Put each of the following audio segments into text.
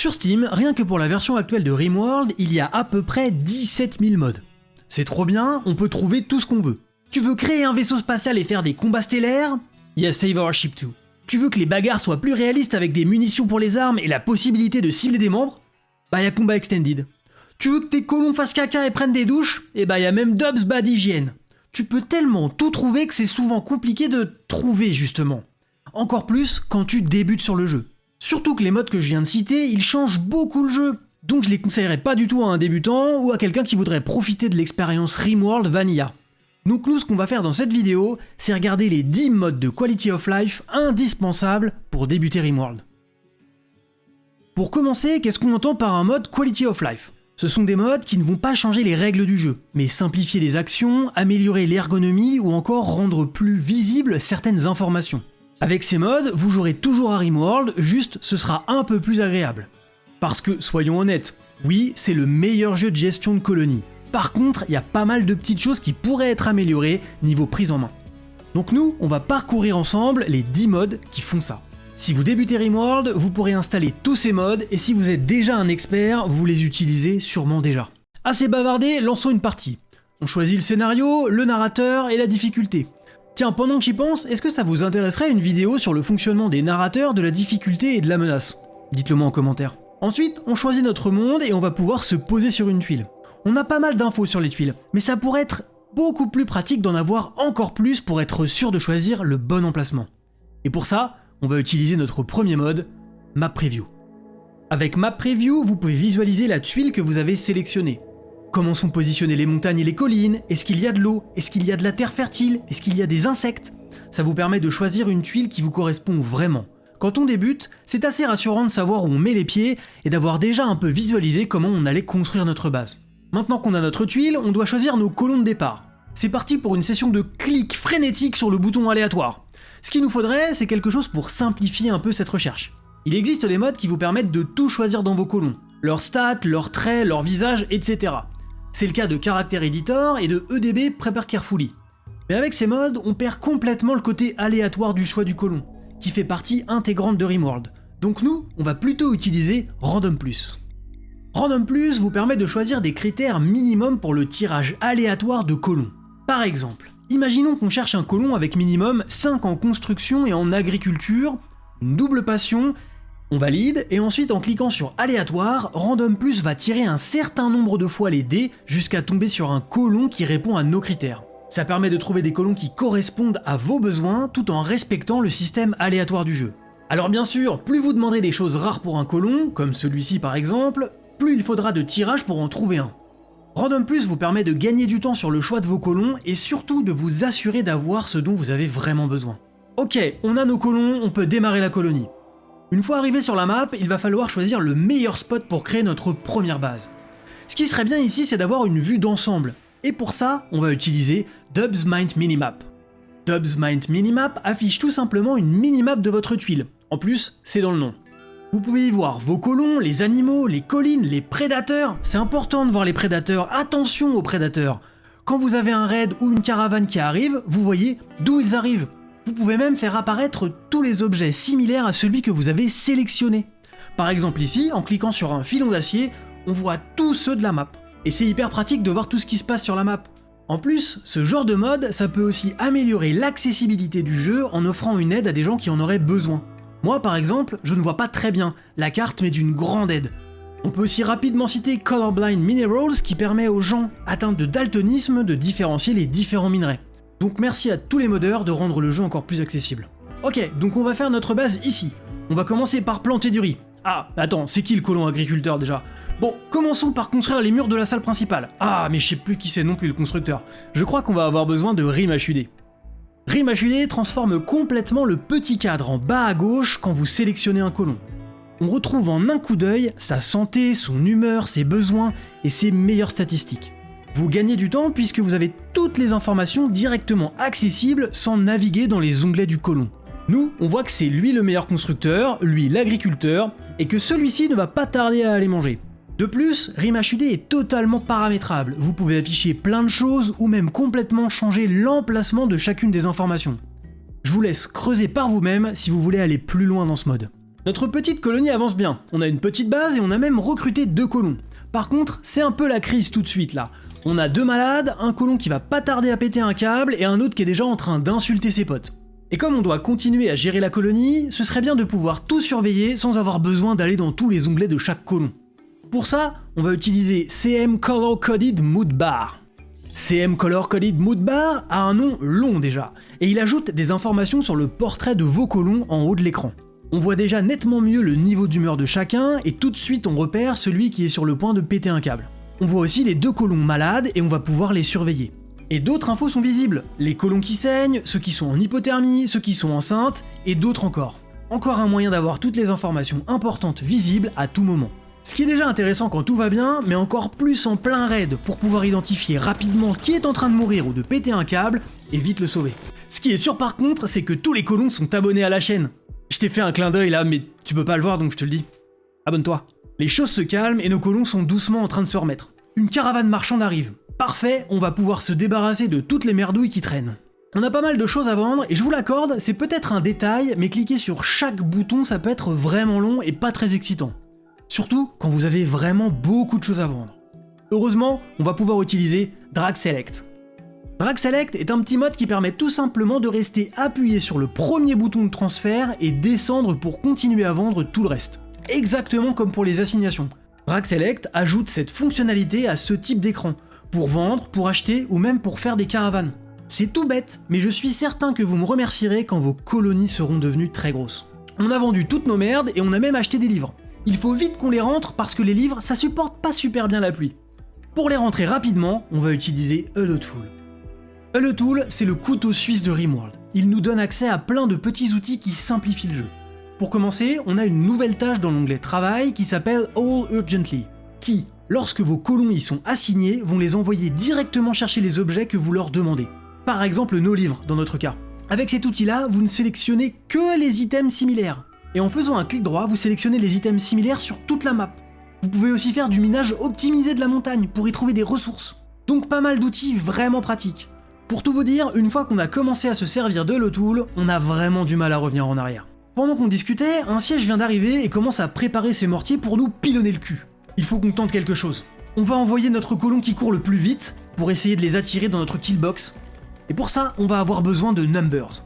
Sur Steam, rien que pour la version actuelle de RimWorld, il y a à peu près 17 000 mods. C'est trop bien, on peut trouver tout ce qu'on veut. Tu veux créer un vaisseau spatial et faire des combats stellaires? Il y a Save Our Ship 2. Tu veux que les bagarres soient plus réalistes avec des munitions pour les armes et la possibilité de cibler des membres? Bah y a Combat Extended. Tu veux que tes colons fassent caca et prennent des douches? Et bah y a même Dubs Bad Hygiene. Tu peux tellement tout trouver que c'est souvent compliqué de trouver justement. Encore plus quand tu débutes sur le jeu. Surtout que les mods que je viens de citer, ils changent beaucoup le jeu. Donc je les conseillerais pas du tout à un débutant ou à quelqu'un qui voudrait profiter de l'expérience RimWorld Vanilla. Donc nous, ce qu'on va faire dans cette vidéo, c'est regarder les 10 mods de Quality of Life indispensables pour débuter RimWorld. Pour commencer, qu'est-ce qu'on entend par un mode Quality of Life? Ce sont des mods qui ne vont pas changer les règles du jeu, mais simplifier les actions, améliorer l'ergonomie ou encore rendre plus visibles certaines informations. Avec ces mods, vous jouerez toujours à RimWorld, juste ce sera un peu plus agréable. Parce que, soyons honnêtes, oui, c'est le meilleur jeu de gestion de colonies. Par contre, il y a pas mal de petites choses qui pourraient être améliorées niveau prise en main. Donc nous, on va parcourir ensemble les 10 mods qui font ça. Si vous débutez RimWorld, vous pourrez installer tous ces mods, et si vous êtes déjà un expert, vous les utilisez sûrement déjà. Assez bavardé, lançons une partie. On choisit le scénario, le narrateur et la difficulté. Tiens, pendant que j'y pense, est-ce que ça vous intéresserait une vidéo sur le fonctionnement des narrateurs, de la difficulté et de la menace? Dites-le moi en commentaire. Ensuite, on choisit notre monde et on va pouvoir se poser sur une tuile. On a pas mal d'infos sur les tuiles, mais ça pourrait être beaucoup plus pratique d'en avoir encore plus pour être sûr de choisir le bon emplacement. Et pour ça, on va utiliser notre premier mode, Map Preview. Avec Map Preview, vous pouvez visualiser la tuile que vous avez sélectionnée. Comment sont positionnées les montagnes et les collines? Est-ce qu'il y a de l'eau? Est-ce qu'il y a de la terre fertile? Est-ce qu'il y a des insectes? Ça vous permet de choisir une tuile qui vous correspond vraiment. Quand on débute, c'est assez rassurant de savoir où on met les pieds et d'avoir déjà un peu visualisé comment on allait construire notre base. Maintenant qu'on a notre tuile, on doit choisir nos colons de départ. C'est parti pour une session de clics frénétiques sur le bouton aléatoire. Ce qu'il nous faudrait, c'est quelque chose pour simplifier un peu cette recherche. Il existe des modes qui vous permettent de tout choisir dans vos colons. Leurs stats, leurs traits, leur visage, etc. C'est le cas de Character Editor et de EDB Prepare Carefully. Mais avec ces modes, on perd complètement le côté aléatoire du choix du colon, qui fait partie intégrante de RimWorld. Donc nous, on va plutôt utiliser Random+. Random+ vous permet de choisir des critères minimum pour le tirage aléatoire de colons. Par exemple, imaginons qu'on cherche un colon avec minimum 5 en construction et en agriculture, une double passion. On valide, et ensuite en cliquant sur aléatoire, Random+ va tirer un certain nombre de fois les dés jusqu'à tomber sur un colon qui répond à nos critères. Ça permet de trouver des colons qui correspondent à vos besoins tout en respectant le système aléatoire du jeu. Alors bien sûr, plus vous demanderez des choses rares pour un colon, comme celui-ci par exemple, plus il faudra de tirages pour en trouver un. Random+ vous permet de gagner du temps sur le choix de vos colons et surtout de vous assurer d'avoir ce dont vous avez vraiment besoin. Ok, on a nos colons, on peut démarrer la colonie. Une fois arrivé sur la map, il va falloir choisir le meilleur spot pour créer notre première base. Ce qui serait bien ici, c'est d'avoir une vue d'ensemble. Et pour ça, on va utiliser Dubs Mind Minimap. Dubs Mind Minimap affiche tout simplement une minimap de votre tuile. En plus, c'est dans le nom. Vous pouvez y voir vos colons, les animaux, les collines, les prédateurs. C'est important de voir les prédateurs, attention aux prédateurs. Quand vous avez un raid ou une caravane qui arrive, vous voyez d'où ils arrivent. Vous pouvez même faire apparaître tous les objets similaires à celui que vous avez sélectionné. Par exemple ici, en cliquant sur un filon d'acier, on voit tous ceux de la map. Et c'est hyper pratique de voir tout ce qui se passe sur la map. En plus, ce genre de mode, ça peut aussi améliorer l'accessibilité du jeu en offrant une aide à des gens qui en auraient besoin. Moi par exemple, je ne vois pas très bien, la carte m'est d'une grande aide. On peut aussi rapidement citer Colorblind Minerals qui permet aux gens atteints de daltonisme de différencier les différents minerais. Donc merci à tous les modeurs de rendre le jeu encore plus accessible. Ok, donc on va faire notre base ici. On va commencer par planter du riz. Ah, attends, c'est qui le colon agriculteur déjà? Bon, commençons par construire les murs de la salle principale. Ah, mais je sais plus qui c'est non plus le constructeur. Je crois qu'on va avoir besoin de RimHUD. RimHUD transforme complètement le petit cadre en bas à gauche quand vous sélectionnez un colon. On retrouve en un coup d'œil sa santé, son humeur, ses besoins et ses meilleures statistiques. Vous gagnez du temps puisque vous avez toutes les informations directement accessibles sans naviguer dans les onglets du colon. Nous, on voit que c'est lui le meilleur constructeur, lui l'agriculteur, et que celui-ci ne va pas tarder à aller manger. De plus, RimHUD est totalement paramétrable, vous pouvez afficher plein de choses ou même complètement changer l'emplacement de chacune des informations. Je vous laisse creuser par vous-même si vous voulez aller plus loin dans ce mode. Notre petite colonie avance bien, on a une petite base et on a même recruté 2 colons. Par contre, c'est un peu la crise tout de suite là. On a 2 malades, un colon qui va pas tarder à péter un câble et un autre qui est déjà en train d'insulter ses potes. Et comme on doit continuer à gérer la colonie, ce serait bien de pouvoir tout surveiller sans avoir besoin d'aller dans tous les onglets de chaque colon. Pour ça, on va utiliser CM Color Coded Mood Bar. CM Color Coded Mood Bar a un nom long déjà, et il ajoute des informations sur le portrait de vos colons en haut de l'écran. On voit déjà nettement mieux le niveau d'humeur de chacun, et tout de suite on repère celui qui est sur le point de péter un câble. On voit aussi les 2 colons malades et on va pouvoir les surveiller. Et d'autres infos sont visibles, les colons qui saignent, ceux qui sont en hypothermie, ceux qui sont enceintes, et d'autres encore. Encore un moyen d'avoir toutes les informations importantes visibles à tout moment. Ce qui est déjà intéressant quand tout va bien, mais encore plus en plein raid pour pouvoir identifier rapidement qui est en train de mourir ou de péter un câble et vite le sauver. Ce qui est sûr par contre, c'est que tous les colons sont abonnés à la chaîne. Je t'ai fait un clin d'œil là, mais tu peux pas le voir donc je te le dis. Abonne-toi. Les choses se calment et nos colons sont doucement en train de se remettre. Une caravane marchande arrive. Parfait, on va pouvoir se débarrasser de toutes les merdouilles qui traînent. On a pas mal de choses à vendre et je vous l'accorde, c'est peut-être un détail, mais cliquer sur chaque bouton ça peut être vraiment long et pas très excitant. Surtout quand vous avez vraiment beaucoup de choses à vendre. Heureusement, on va pouvoir utiliser Drag Select. Drag Select est un petit mode qui permet tout simplement de rester appuyé sur le premier bouton de transfert et descendre pour continuer à vendre tout le reste. Exactement comme pour les assignations. Drag Select ajoute cette fonctionnalité à ce type d'écran, pour vendre, pour acheter ou même pour faire des caravanes. C'est tout bête, mais je suis certain que vous me remercierez quand vos colonies seront devenues très grosses. On a vendu toutes nos merdes et on a même acheté des livres. Il faut vite qu'on les rentre parce que les livres, ça supporte pas super bien la pluie. Pour les rentrer rapidement, on va utiliser Hello Tool. Hello Tool, c'est le couteau suisse de Rimworld. Il nous donne accès à plein de petits outils qui simplifient le jeu. Pour commencer, on a une nouvelle tâche dans l'onglet Travail qui s'appelle All Urgently, qui, lorsque vos colons y sont assignés, vont les envoyer directement chercher les objets que vous leur demandez. Par exemple nos livres, dans notre cas. Avec cet outil-là, vous ne sélectionnez que les items similaires. Et en faisant un clic droit, vous sélectionnez les items similaires sur toute la map. Vous pouvez aussi faire du minage optimisé de la montagne pour y trouver des ressources. Donc pas mal d'outils vraiment pratiques. Pour tout vous dire, une fois qu'on a commencé à se servir de Hello Tool, on a vraiment du mal à revenir en arrière. Pendant qu'on discutait, un siège vient d'arriver et commence à préparer ses mortiers pour nous pilonner le cul. Il faut qu'on tente quelque chose. On va envoyer notre colon qui court le plus vite pour essayer de les attirer dans notre killbox. Et pour ça, on va avoir besoin de Numbers.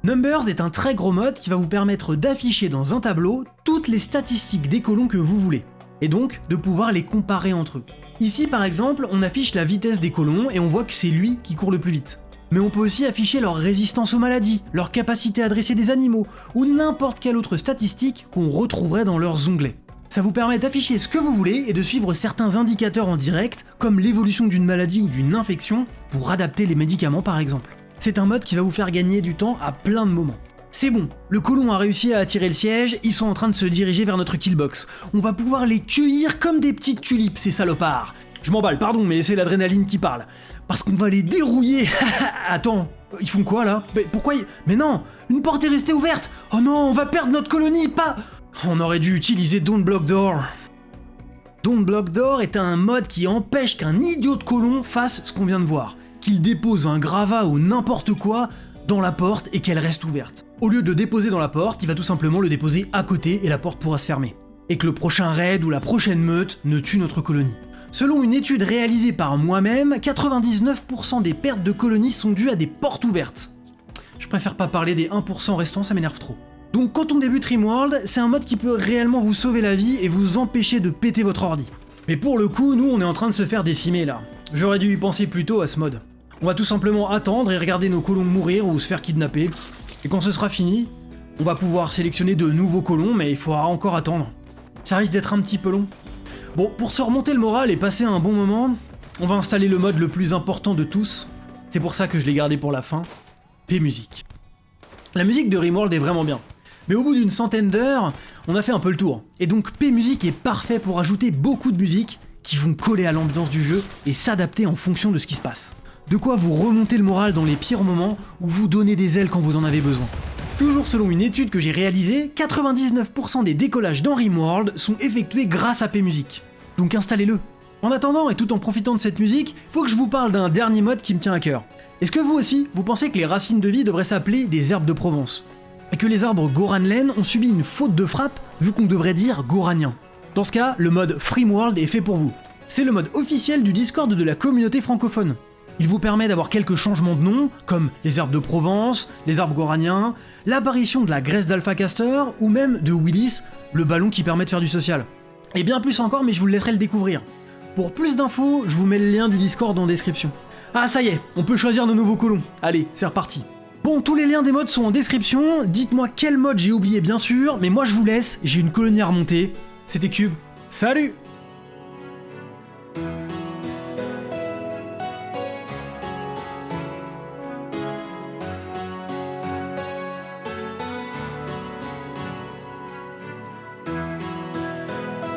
Numbers est un très gros mode qui va vous permettre d'afficher dans un tableau toutes les statistiques des colons que vous voulez, et donc de pouvoir les comparer entre eux. Ici par exemple, on affiche la vitesse des colons et on voit que c'est lui qui court le plus vite. Mais on peut aussi afficher leur résistance aux maladies, leur capacité à dresser des animaux, ou n'importe quelle autre statistique qu'on retrouverait dans leurs onglets. Ça vous permet d'afficher ce que vous voulez et de suivre certains indicateurs en direct, comme l'évolution d'une maladie ou d'une infection, pour adapter les médicaments par exemple. C'est un mode qui va vous faire gagner du temps à plein de moments. C'est bon, le colon a réussi à attirer le siège, ils sont en train de se diriger vers notre killbox. On va pouvoir les cueillir comme des petites tulipes, ces salopards. Je m'emballe, pardon, mais c'est l'adrénaline qui parle. Parce qu'on va les dérouiller. Attends, ils font quoi là? Mais pourquoi Mais non, une porte est restée ouverte. Oh non, on va perdre notre colonie, pas... On aurait dû utiliser Don't Block Door. Don't Block Door est un mode qui empêche qu'un idiot de colon fasse ce qu'on vient de voir. Qu'il dépose un gravat ou n'importe quoi dans la porte et qu'elle reste ouverte. Au lieu de le déposer dans la porte, il va tout simplement le déposer à côté et la porte pourra se fermer. Et que le prochain raid ou la prochaine meute ne tue notre colonie. Selon une étude réalisée par moi-même, 99% des pertes de colonies sont dues à des portes ouvertes. Je préfère pas parler des 1% restants, ça m'énerve trop. Donc quand on débute Rimworld, c'est un mode qui peut réellement vous sauver la vie et vous empêcher de péter votre ordi. Mais pour le coup, nous on est en train de se faire décimer là. J'aurais dû y penser plus tôt à ce mode. On va tout simplement attendre et regarder nos colons mourir ou se faire kidnapper. Et quand ce sera fini, on va pouvoir sélectionner de nouveaux colons, mais il faudra encore attendre. Ça risque d'être un petit peu long. Bon, pour se remonter le moral et passer un bon moment, on va installer le mode le plus important de tous. C'est pour ça que je l'ai gardé pour la fin. P-Music. La musique de Rimworld est vraiment bien. Mais au bout d'une centaine d'heures, on a fait un peu le tour. Et donc P-Music est parfait pour ajouter beaucoup de musique qui vont coller à l'ambiance du jeu et s'adapter en fonction de ce qui se passe. De quoi vous remonter le moral dans les pires moments ou vous donner des ailes quand vous en avez besoin. Toujours selon une étude que j'ai réalisée, 99% des décollages dans Rimworld sont effectués grâce à P-Music. Donc installez-le. En attendant et tout en profitant de cette musique, faut que je vous parle d'un dernier mode qui me tient à cœur. Est-ce que vous aussi, vous pensez que les racines de vie devraient s'appeler des herbes de Provence? que les arbres Goranlen ont subi une faute de frappe vu qu'on devrait dire Goranien. Dans ce cas, le mode Freeworld est fait pour vous. C'est le mode officiel du Discord de la communauté francophone. Il vous permet d'avoir quelques changements de nom, comme les herbes de Provence, les arbres Goraniens, l'apparition de la graisse d'Alpha Castor, ou même de Willis, le ballon qui permet de faire du social. Et bien plus encore, mais je vous le laisserai le découvrir. Pour plus d'infos, je vous mets le lien du Discord en description. Ah ça y est, on peut choisir nos nouveaux colons. Allez, c'est reparti. Bon, tous les liens des mods sont en description, dites-moi quel mode j'ai oublié bien sûr, mais moi je vous laisse, j'ai une colonie à remonter. C'était Cube, salut!